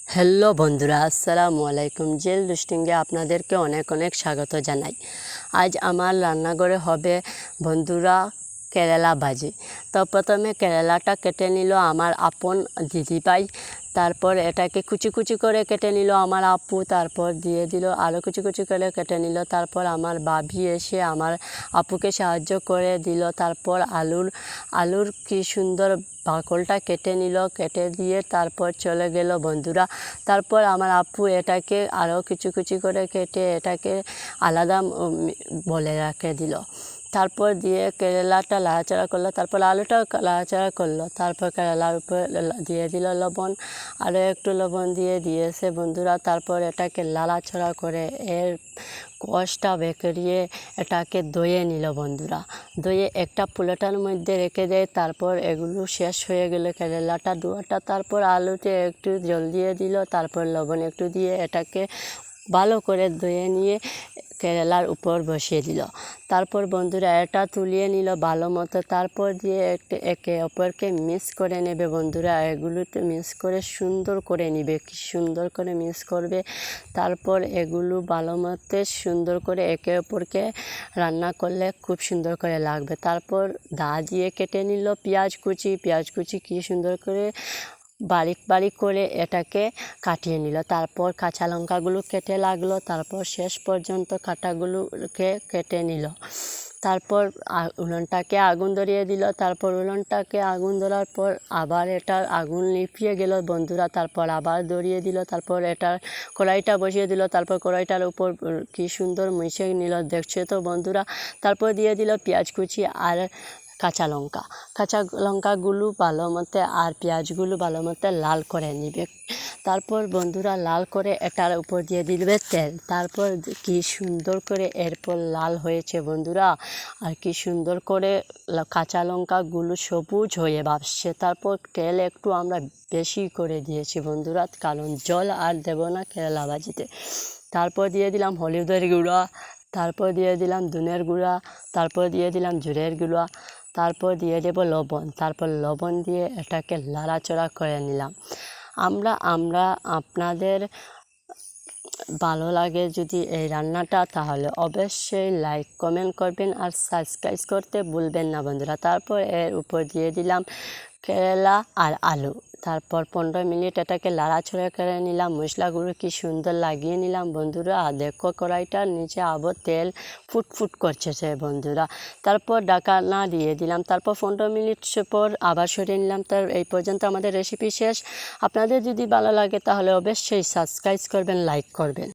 Hello বন্ধুরা, আসসালামু আলাইকুম। জেল রোস্টিংয়ে আপনাদেরকে অনেক অনেক স্বাগত জানাই। আজ আমার রান্নাঘরে হবে বন্ধুরা কেরালা ভাজি। তো প্রথমে কেরালাটা কেটে নিল আমার আপন দিদিভাই, তারপর এটাকে কুচি কুচি করে কেটে নিল আমার আপু, তারপর দিয়ে দিল আরও কুচি কুচি করে কেটে নিল। তারপর আমার ভাবি এসে আমার আপুকে সাহায্য করে দিল। তারপর আলুর কি সুন্দর বাকলটা কেটে নিল, কেটে দিয়ে তারপর চলে গেল বন্ধুরা। তারপর আমার আপু এটাকে আরও কুচি কুচি করে কেটে এটাকে আলাদা বলে রেখে দিল। তারপর দিয়ে কেরালাটা লাড়াচাড়া করলো, তারপর আলুটাও লাড়াচাড়া করলো। তারপর কেরালার উপর দিয়ে দিল লবণ, আরও একটু লবণ দিয়ে দিয়েছে বন্ধুরা। তারপর এটাকে লাড়াচাড়া করে এর কষটা বেরিয়ে এটাকে দইয়ে নিল বন্ধুরা। দইয়ে একটা প্লেটের মধ্যে রেখে দেয়। তারপর এগুলো শেষ হয়ে গেলে কেরালাটা ধোয়াটা, তারপর আলুতে একটু জল দিয়ে দিল, তারপর লবণ একটু দিয়ে এটাকে ভালো করে ধুয়ে নিয়ে কেরালার উপর বসিয়ে দিল। তারপর বন্ধুরা এটা তুলিয়ে নিল ভালো মতো। তারপর দিয়ে একে অপরকে মিক্স করে নেবে বন্ধুরা। এগুলোতে মিক্স করে সুন্দর করে নিবে, কি সুন্দর করে মিক্স করবে। তারপর এগুলো ভালো মতো সুন্দর করে একে অপরকে রান্না করলে খুব সুন্দর করে লাগবে। তারপর দা দিয়ে কেটে নিল পেঁয়াজ কুচি কি সুন্দর করে বারিক বারিক করে এটাকে কাটিয়ে নিল। তারপর কাঁচা লঙ্কাগুলো কেটে লাগলো, তারপর শেষ পর্যন্ত কাঁটাগুলোকে কেটে নিল। তারপর উনুনটাকে আগুন ধরিয়ে দিল। তারপর উনুনটাকে আগুন ধরার পর আবার এটার আগুন নিভিয়ে গেল বন্ধুরা। তারপর আবার ধরিয়ে দিল। তারপর এটার কড়াইটা বসিয়ে দিল। তারপর কড়াইটার উপর কি সুন্দর মিশিয়ে নিল, দেখছে তো বন্ধুরা। তারপর দিয়ে দিল পেঁয়াজ কুচি আর কাঁচা লঙ্কাগুলো ভালো মতো আর পেঁয়াজগুলো ভালো মতো লাল করে নিবে। তারপর বন্ধুরা লাল করে এটার উপর দিয়ে দিবে তেল। তারপর কি সুন্দর করে এরপর লাল হয়েছে বন্ধুরা, আর কি সুন্দর করে কাঁচা লঙ্কাগুলো সবুজ হয়ে ভাসছে। তারপর তেল একটু আমরা বেশি করে দিয়েছি বন্ধুরা, কারণ জল আর দেব না কেরালা ভাজিতে। তারপর দিয়ে দিলাম হলুদের গুঁড়া, তারপর দিয়ে দিলাম ধনের গুঁড়া, তারপর দিয়ে দিলাম জিরের গুঁড়া, তারপর দিয়ে দেব লবণ। তারপর লবণ দিয়ে এটাকে লাড়াচাড়া করে নিলাম। আমরা আপনাদের ভালো লাগে যদি এই রান্নাটা, তাহলে অবশ্যই লাইক কমেন্ট করবেন আর সাবস্ক্রাইব করতে ভুলবেন না বন্ধুরা। তারপর এর উপর দিয়ে দিলাম কেরালা আর আলু। তারপর 15 মিনিট এটাকে লাড়াচাড়া করে নিলাম। মশলাগুলো কি সুন্দর লাগিয়ে নিলাম বন্ধুরা। আর দেখো কড়াইটার নিচে আবার তেল ফুটফুট করছে বন্ধুরা। তারপর ঢাকনা দিয়ে দিলাম। তারপর 15 মিনিট পর আবার সরিয়ে নিলাম। তার এই পর্যন্ত আমাদের রেসিপি শেষ। আপনাদের যদি ভালো লাগে তাহলে অবশ্যই সাবস্ক্রাইব করবেন, লাইক করবেন।